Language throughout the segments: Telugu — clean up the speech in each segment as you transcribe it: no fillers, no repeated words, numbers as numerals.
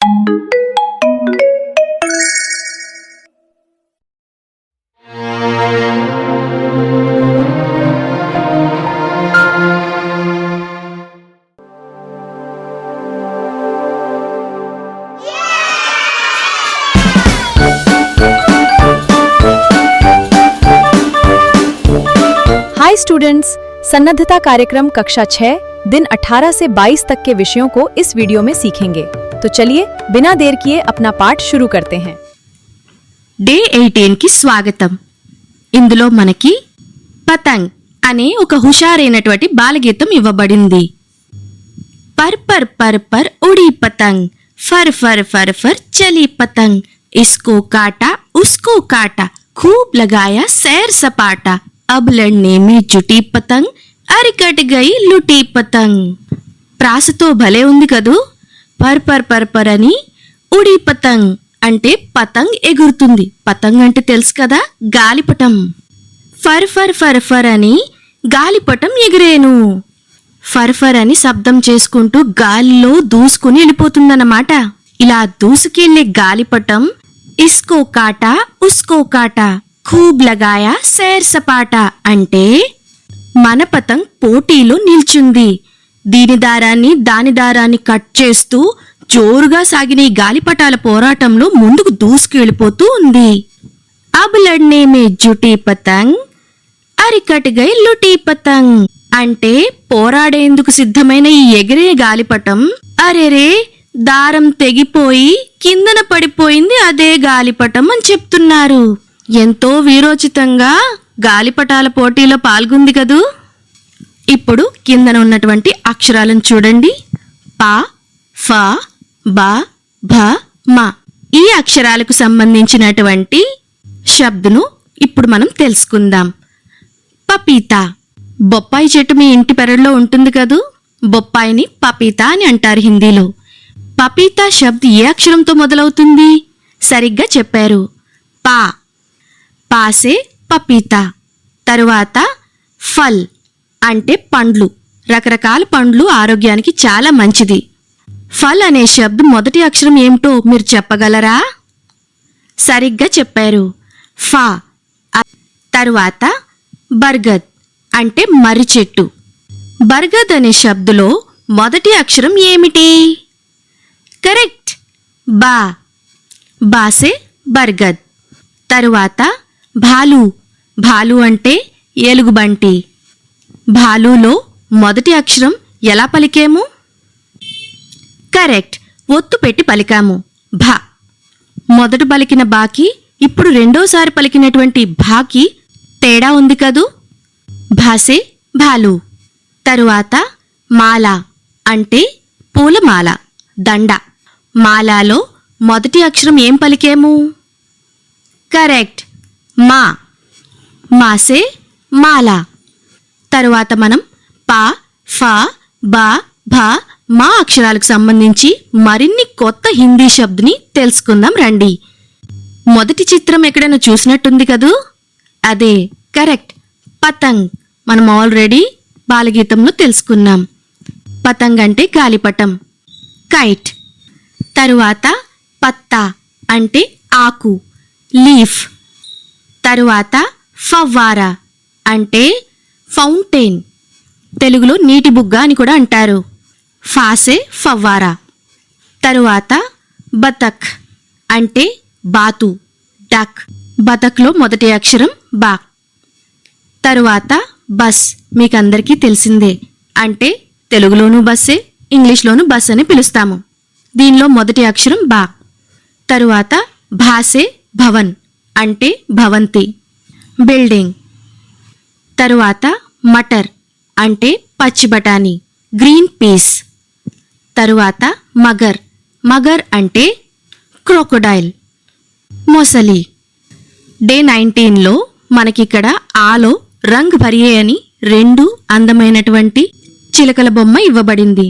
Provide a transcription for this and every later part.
हाय स्टूडेंट्स, सन्नद्धता कार्यक्रम कक्षा 6 दिन 18 से 22 तक के विषयों को इस वीडियो में सीखेंगे। तो चलिए बिना देर किए अपना पाठ शुरू करते हैं। డే 18 కి స్వాగతం। ఇందులో మనకి పతంగ్ అనే ఒక హుషారైనటువంటి బాలగీతం ఇవ్వబడింది। पर पर पर पर उड़ी पतंग, फर फर फर फर चली पतंग, इसको काटा उसको काटा, खूब लगाया सैर सपाटा, अब लड़ने में जुटी पतंग, अरिकट गई लुटी पतंग। ప్రాసతో భలే ఉంది కదూ। పర్ పర్ పర్ పర్ అని ఉడి పతంగ్ అంటే పతంగ్ ఎగురుతుంది। పతంగ్ అంటే తెలుసు కదా, గాలిపటం। ఫర్ ఫర్ ఫర్ ఫర్ అని గాలిపటం ఎగిరేను। ఫర్ ఫర్ అని శబ్దం చేసుకుంటూ గాలిలో దూసుకుని వెళ్ళిపోతుందన్నమాట। ఇలా దూసుకెళ్లే గాలిపటం ఇస్కో కాటా ఉస్కో కాటా, ఖూబ్ లగాయా సైర్ సపాటా అంటే మన పతంగ్ పోటీలో నిల్చుంది। దీని దారాన్ని కట్ చేస్తూ జోరుగా సాగిన ఈ గాలిపటాల పోరాటంలో ముందుకు దూసుకెళ్ళిపోతూ ఉంది। అబ్ లడ్నే మే జుటీ పతంగ్, అరికట్ గై లుటీ పతంగ్ అంటే పోరాడేందుకు సిద్ధమైన ఈ ఎగిరే గాలిపటం అరెరే దారం తెగిపోయి కిందన పడిపోయింది అదే గాలిపటం అని చెప్తున్నారు। ఎంతో వీరోచితంగా గాలిపటాల పోటీలో పాల్గొంది కదూ। ఇప్పుడు కిందన ఉన్నటువంటి అక్షరాలను చూడండి। ప, ఫ, బ, భ, మ। ఈ అక్షరాలకు సంబంధించినటువంటి శబ్దను ఇప్పుడు మనం తెలుసుకుందాం। పపీతా, బొప్పాయి చెట్టు మీ ఇంటి పెరట్లో ఉంటుంది కదూ, బొప్పాయిని పపీతా అని అంటారు హిందీలో। పపీతా శబ్ద్ ఏ అక్షరంతో మొదలవుతుంది? సరిగ్గా చెప్పారు, పా। పాసే పపీతా। తరువాత ఫల్ అంటే పండ్లు, రకరకాల పండ్లు ఆరోగ్యానికి చాలా మంచిది। ఫల్ అనే శబ్ద్ మొదటి అక్షరం ఏమిటో మీరు చెప్పగలరా? సరిగ్గా చెప్పారు, ఫా। తరువాత బర్గద్ అంటే మర్రి చెట్టు। బర్గద్ అనే శబ్దులో మొదటి అక్షరం ఏమిటి? కరెక్ట్, బా। బాసే బర్గద్। తరువాత భాలు, భాలు అంటే ఏలుగుబంటి। భాలులో మొదటి అక్షరం ఎలా పలికాము? కరెక్ట్, ఒత్తు పెట్టి పలికాము, భా। మొదట పలికిన బాకి ఇప్పుడు రెండోసారి పలికినటువంటి భాకి తేడా ఉంది కదూ, భాసే భాలు। తరువాత మాల అంటే పూలమాల, దండ। మాలాలో మొదటి అక్షరం ఏం పలికేము? కరెక్ట్, మా। మాసే మాల। తరువాత మనం పా, ఫా, బా, భా, మా అక్షరాలకు సంబంధించి మరిన్ని కొత్త హిందీ శబ్దని తెలుసుకుందాం రండి। మొదటి చిత్రం ఎక్కడైనా చూసినట్టుంది కదూ, అదే కరెక్ట్, పతంగ్। మనం ఆల్రెడీ బాలగీతంలో తెలుసుకున్నాం। పతంగ్ అంటే గాలిపటం, కైట్। తరువాత పత్తా అంటే ఆకు, లీఫ్। తరువాత ఫవ్వారా అంటే ఫౌంటైన్, తెలుగులో నీటి బుగ్గ అని కూడా అంటారు, ఫాసే ఫవ్వారా। తరువాత బతక్ అంటే బాతు, డక్। బతక్లో మొదటి అక్షరం బా। తరువాత బస్, మీకందరికీ తెలిసిందే, అంటే తెలుగులోనూ బస్సే, ఇంగ్లీష్లోనూ బస్ అని పిలుస్తాము। దీనిలో మొదటి అక్షరం బా। తరువాత భాసే భవన్ అంటే భవంతి, బిల్డింగ్। తరువాత మటర్ అంటే పచ్చి బఠానీ, గ్రీన్ పీస్। తరువాత మగర్, మగర్ అంటే క్రోకోడైల్, మొసలి। డే 19లో మనకిక్కడ ఆలో రంగ్ భరియే అని రెండు అందమైనటువంటి చిలకల బొమ్మ ఇవ్వబడింది।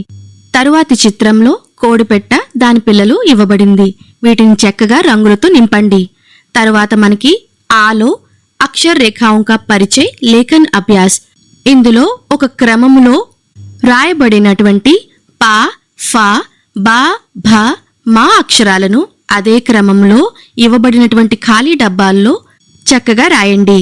తరువాతి చిత్రంలో కోడిపెట్ట, దాని పిల్లలు ఇవ్వబడింది। వీటిని చక్కగా రంగులతో నింపండి। తరువాత మనకి ఆలో అక్షర్ రేఖాओं का परिचय లేఖన్ అభ్యాస్, ఇందులో ఒక క్రమములో రాయబడినటువంటి పా, ఫా, బా, భ, మా అక్షరాలను అదే క్రమంలో ఇవ్వబడినటువంటి ఖాళీ డబ్బాల్లో చక్కగా రాయండి.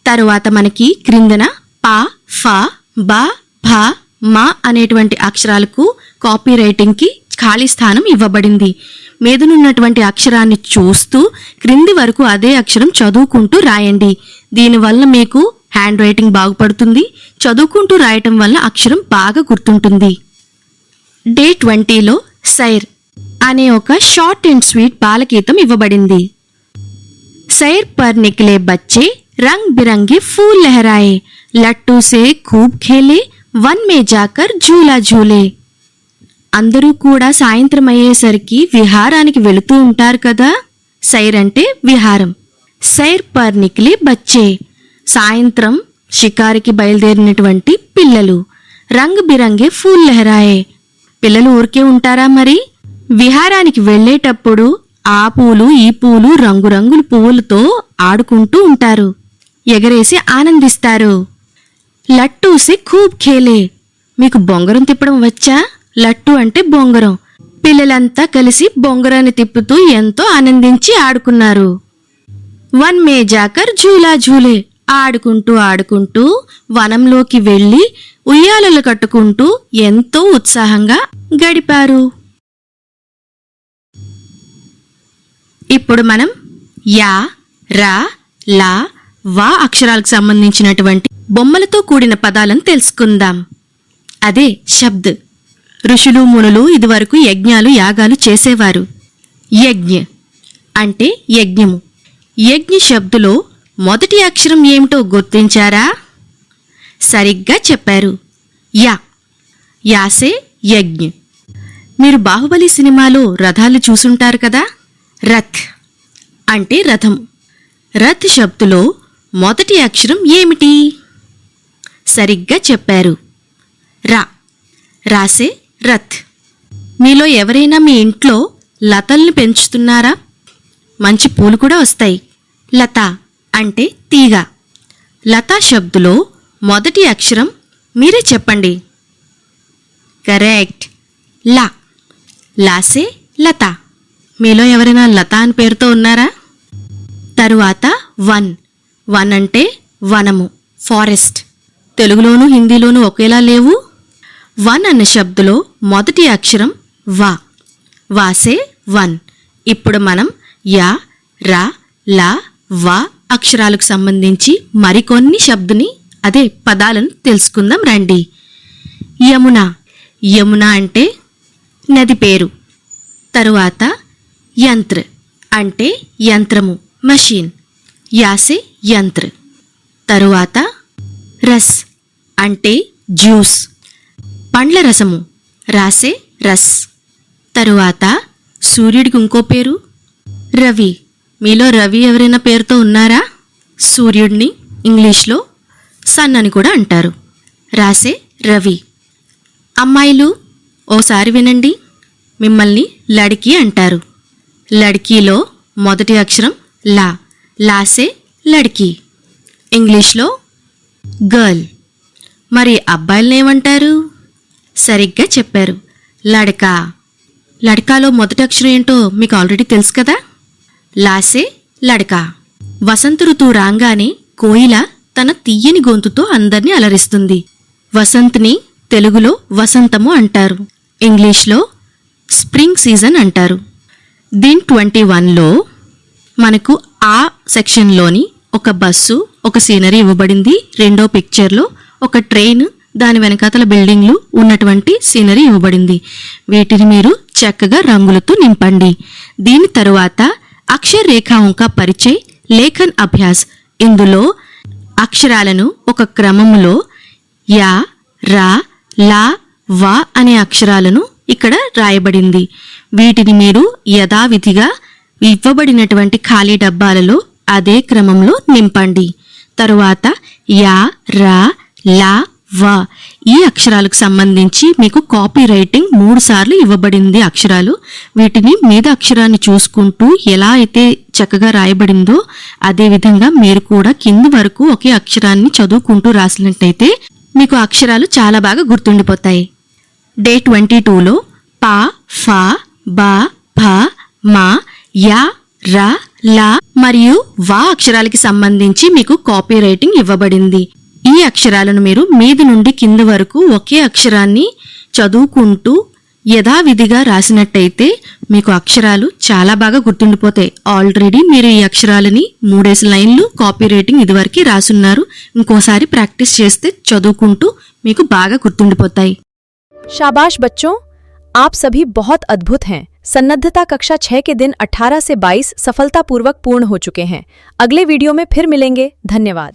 తరువాత మనకి క్రిందన పా, ఫా, బా, భా, మా అనేటువంటి అక్షరాలకు కాపీ రైటింగ్కి ఖాళీ స్థానం ఇవ్వబడింది. మీదనున్నటువంటి అక్షరాన్ని చూస్తూ క్రింది వరకు అదే అక్షరం చదువుకుంటూ రాయండి. దీనివల్ల మీకు హ్యాండ్ రైటింగ్ బాగుపడుతుంది. చదువుకుంటూ రాయటం వల్ల అక్షరం బాగా గుర్తుంటుంది. డే 20లో సైర్ అనే ఒక షార్ట్ అండ్ స్వీట్ బాలగీతం ఇవ్వబడింది. సైర్ పర్ నికలే బచ్చే రంగ్ బిరంగే ఫూల్ లహరాయే, లట్టు సే ఖూబ్ ఖేలే, వన్ మే జాకర్ झूला झूले. అందరూ కూడా సాయంత్రం అయ్యేసరికి విహారానికి వెళుతూ ఉంటారు కదా. సైర్ అంటే విహారం. సైర్ పర్ నికలే బచ్చే సాయంత్రం షికారికి బయలుదేరినటువంటి పిల్లలు. రంగ్ బిరంగే ఫూల్ లహరాయే పిల్లలు ఊరికే ఉంటారా మరి? విహారానికి వెళ్ళేటప్పుడు ఆ పూలు ఈ పూలు రంగురంగుల పువ్వులతో ఆడుకుంటూ ఉంటారు, ఎగరేసి ఆనందిస్తారు. లట్టు సే ఖూబ్ ఖేలే మీకు బొంగరం తిప్పడం వచ్చా? లట్టు అంటే బొంగరం. పిల్లలంతా కలిసి బొంగరాన్ని తిప్పుతూ ఎంతో ఆనందించి ఆడుకున్నారు. వన్ మే జాకర్ झूला झूले ఆడుకుంటూ ఆడుకుంటూ వనంలోకి వెళ్లి ఉయ్యాలలు కట్టుకుంటూ ఎంతో ఉత్సాహంగా గడిపారు. ఇప్పుడు మనం యా, రా, లా, వా అక్షరాలకు సంబంధించినటువంటి బొమ్మలతో కూడిన పదాలను తెలుసుకుందాం. అదే శబ్ద్. ఋషులు మునులు ఇదివరకు యజ్ఞాలు యాగాలు చేసేవారు. యజ్ఞ అంటే యజ్ఞము. యజ్ఞ శబ్దులో మొదటి అక్షరం ఏమిటో గుర్తించారా? సరిగ్గా చెప్పారు, యా. యాసే యజ్ఞ. మీరు బాహుబలి సినిమాలో రథాలు చూసుంటారు కదా. రథ్ అంటే రథం. రథ్ శబ్దులో మొదటి అక్షరం ఏమిటి? సరిగ్గా చెప్పారు, రా. రాసే రథ్. మీలో ఎవరైనా మీ ఇంట్లో లతల్ని పెంచుతున్నారా? మంచి పూలు కూడా వస్తాయి. లత అంటే తీగ. లతా శబ్దులో మొదటి అక్షరం మీరే చెప్పండి. కరెక్ట్, లా. లాసే లత. మీలో ఎవరైనా లత అని పేరుతో ఉన్నారా? తరువాత వన్. వన్ అంటే వనము, ఫారెస్ట్. తెలుగులోనూ హిందీలోనూ ఒకేలా లేవు. వన్ అన్న శబ్దులో మొదటి అక్షరం వా. వాసే వన్. ఇప్పుడు మనం యా, రా, లా, వా అక్షరాలకు సంబంధించి మరికొన్ని శబ్దుని అదే పదాలను తెలుసుకుందాం రండి. యమున. యమున అంటే నది పేరు. తరువాత యంత్ర అంటే యంత్రము, మషీన్. యాసే యంత్ర. తరువాత రస్ అంటే జ్యూస్, పండ్ల రసము. రాసే రస్. తరువాత సూర్యుడికి ఇంకో పేరు రవి. మీలో రవి ఎవరైనా పేరుతో ఉన్నారా? సూర్యుడిని ఇంగ్లీష్లో సన్ అని కూడా అంటారు. రాసే రవి. అమ్మాయిలు ఓసారి వినండి, మిమ్మల్ని లడికి అంటారు. లడ్కీలో మొదటి అక్షరం లా. లాసే లడ్కీ. ఇంగ్లీష్లో గర్ల్. మరి అబ్బాయిలను ఏమంటారు? సరిగ్గా చెప్పారు, లడకా. లడకాలో మొదటి అక్షరం ఏంటో మీకు ఆల్రెడీ తెలుసు కదా. లాసే లడకా. వసంత ఋతువు రాగానే కోయిల తన తీయని గొంతుతో అందర్నీ అలరిస్తుంది. వసంత్ని తెలుగులో వసంతము అంటారు, ఇంగ్లీష్లో స్ప్రింగ్ సీజన్ అంటారు. దీన్ 21లో మనకు ఆ సెక్షన్లోని ఒక బస్సు, ఒక సీనరీ ఇవ్వబడింది. రెండో పిక్చర్లో ఒక ట్రైన్, దాని వెనకాతల బిల్డింగ్లు ఉన్నటువంటి సీనరీ ఇవ్వబడింది. వీటిని మీరు చక్కగా రంగులతో నింపండి. దీని తరువాత అక్షర్ రేఖాओं का పరిచయ్, లేఖన్ అభ్యాస్. ఇందులో అక్షరాలను ఒక క్రమములో యా, రా, లా, వా అనే అక్షరాలను ఇక్కడ రాయబడింది. వీటిని మీరు యథావిధిగా ఇవ్వబడినటువంటి ఖాళీ డబ్బాలలో అదే క్రమంలో నింపండి. తరువాత యా, రా, లా, వా ఈ అక్షరాలకు సంబంధించి మీకు కాపీ రైటింగ్ 3 సార్లు ఇవ్వబడింది అక్షరాలు. వీటిని మీద అక్షరాన్ని చూసుకుంటూ ఎలా అయితే చక్కగా రాయబడిందో అదే విధంగా మీరు కూడా కింది వరకు ఒకే అక్షరాన్ని చదువుకుంటూ రాసినట్టయితే మీకు అక్షరాలు చాలా బాగా గుర్తుండిపోతాయి. డే 22లో పా, ఫా, బా, భ మా యా రా లా మరియు వా అక్షరాలకి సంబంధించి మీకు కాపీ రైటింగ్ ఇవ్వబడింది. ఈ అక్షరాలను మీరు మీది నుండి కింద వరకు ఒకే అక్షరాన్ని చదువుకుంటూ యథావిధిగా రాసినట్టయితే మీకు అక్షరాలు చాలా బాగా గుర్తుండిపోతాయి. ఆల్రెడీ మీరు ఈ అక్షరాలని 3 లైన్లు కాపీ రైటింగ్ ఇదివరకు రాసున్నారు. ఇంకోసారి ప్రాక్టీస్ చేస్తే చదువుకుంటూ మీకు బాగా గుర్తుండిపోతాయి. शाबाश बच्चों, आप सभी बहुत अद्भुत हैं। सन्नद्धता कक्षा 6 के दिन 18 से 22 सफलतापूर्वक पूर्ण हो चुके हैं। अगले वीडियो में फिर मिलेंगे। धन्यवाद।